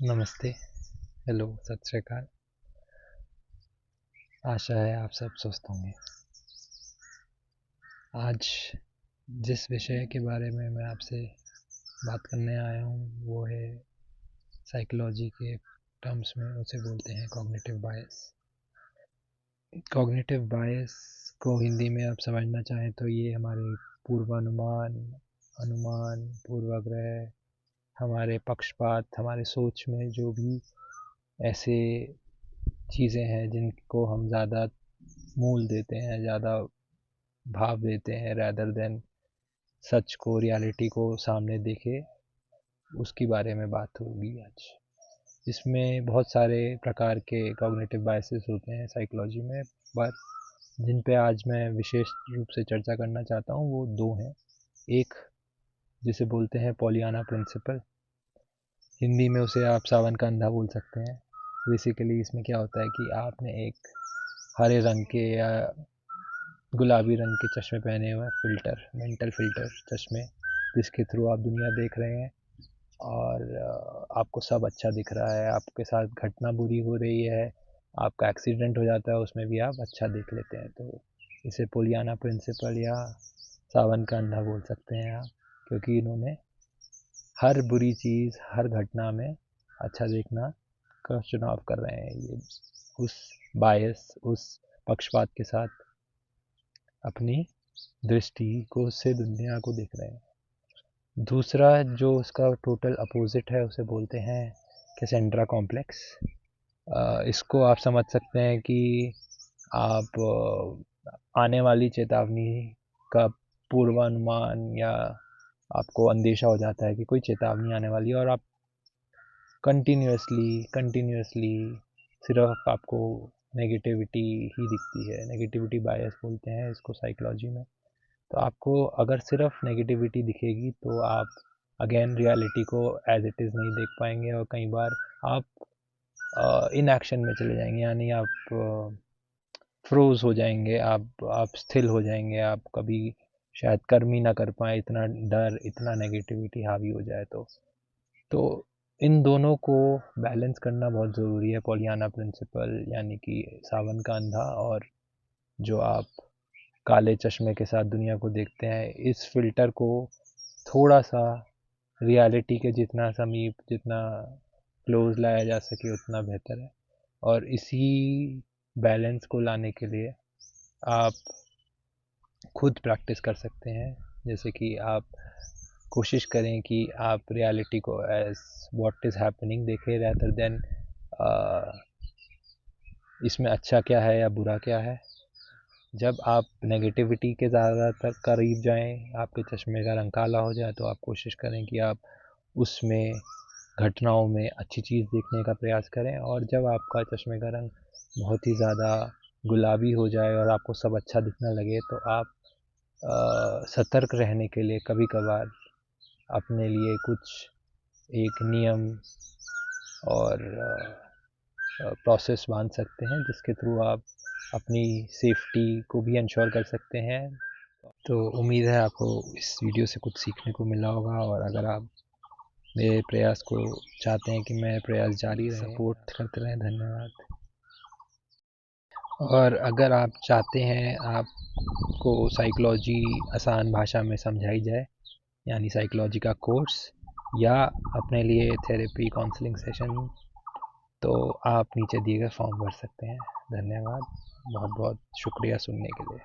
नमस्ते, हेलो, सत श्री अकाल। आशा है आप सब स्वस्थ होंगे। आज जिस विषय के बारे में मैं आपसे बात करने आया हूँ वो है साइकोलॉजी के टर्म्स में उसे बोलते हैं कॉग्निटिव बायस। कॉग्निटिव बायस को हिंदी में आप समझना चाहें तो ये हमारे पूर्वानुमान, अनुमान, पूर्वाग्रह, हमारे पक्षपात, हमारे सोच में जो भी ऐसे चीज़ें हैं जिनको हम ज़्यादा मूल देते हैं, ज़्यादा भाव देते हैं रैदर देन सच को, रियलिटी को सामने देखे, उसके बारे में बात होगी आज। इसमें बहुत सारे प्रकार के कॉग्निटिव बायसेस होते हैं साइकोलॉजी में, पर जिन पे आज मैं विशेष रूप से चर्चा करना चाहता हूँ वो दो हैं। एक जिसे बोलते हैं पॉलियाना प्रिंसिपल, हिंदी में उसे आप सावन का अंधा बोल सकते हैं। बेसिकली इसमें क्या होता है कि आपने एक हरे रंग के या गुलाबी रंग के चश्मे पहने हुए फ़िल्टर, मेंटल फ़िल्टर चश्मे, जिसके थ्रू आप दुनिया देख रहे हैं और आपको सब अच्छा दिख रहा है। आपके साथ घटना बुरी हो रही है, आपका एक्सीडेंट हो जाता है, उसमें भी आप अच्छा देख लेते हैं। तो इसे पोलियाना प्रिंसिपल या सावन का अंधा बोल सकते हैं आप, क्योंकि इन्होंने हर बुरी चीज़, हर घटना में अच्छा देखना का चुनाव कर रहे हैं। ये उस बायस, उस पक्षपात के साथ अपनी दृष्टि को से दुनिया को देख रहे हैं। दूसरा जो उसका टोटल अपोजिट है उसे बोलते हैं कैसेंड्रा कॉम्प्लेक्स। इसको आप समझ सकते हैं कि आप आने वाली चेतावनी का पूर्वानुमान, या आपको अंदेशा हो जाता है कि कोई चेतावनी आने वाली है और आप कंटिन्यूसली सिर्फ आपको नेगेटिविटी ही दिखती है। नेगेटिविटी बायस बोलते हैं इसको साइकोलॉजी में। तो आपको अगर सिर्फ नेगेटिविटी दिखेगी तो आप अगेन रियलिटी को एज इट इज़ नहीं देख पाएंगे और कई बार आप इन एक्शन में चले जाएंगे, यानी आप फ्रोज हो जाएंगे, आप स्थिल हो जाएंगे, आप कभी शायद कर्म ही ना कर पाए, इतना डर, इतना नेगेटिविटी हावी हो जाए। तो इन दोनों को बैलेंस करना बहुत ज़रूरी है। पॉलियाना प्रिंसिपल यानी कि सावन का अंधा, और जो आप काले चश्मे के साथ दुनिया को देखते हैं, इस फिल्टर को थोड़ा सा रियलिटी के जितना समीप, जितना क्लोज लाया जा सके उतना बेहतर है। और इसी बैलेंस को लाने के लिए आप खुद प्रैक्टिस कर सकते हैं। जैसे कि आप कोशिश करें कि आप रियलिटी को एज व्हाट इज़ हैपनिंग देखें रैदर देन इसमें अच्छा क्या है या बुरा क्या है। जब आप नेगेटिविटी के ज़्यादातर करीब जाएं, आपके चश्मे का रंग काला हो जाए, तो आप कोशिश करें कि आप उसमें, घटनाओं में अच्छी चीज़ देखने का प्रयास करें। और जब आपका चश्मे का रंग बहुत ही ज़्यादा गुलाबी हो जाए और आपको सब अच्छा दिखने लगे, तो आप सतर्क रहने के लिए कभी कभार अपने लिए कुछ एक नियम और प्रोसेस बांध सकते हैं, जिसके थ्रू आप अपनी सेफ्टी को भी इंश्योर कर सकते हैं। तो उम्मीद है आपको इस वीडियो से कुछ सीखने को मिला होगा, और अगर आप मेरे प्रयास को चाहते हैं कि मैं प्रयास जारी रहे, सपोर्ट करते रहें। धन्यवाद। और अगर आप चाहते हैं आपको साइकोलॉजी आसान भाषा में समझाई जाए, यानी साइकोलॉजी का कोर्स, या अपने लिए थेरेपी काउंसलिंग सेशन, तो आप नीचे दिए गए फॉर्म भर सकते हैं। धन्यवाद, बहुत बहुत शुक्रिया सुनने के लिए।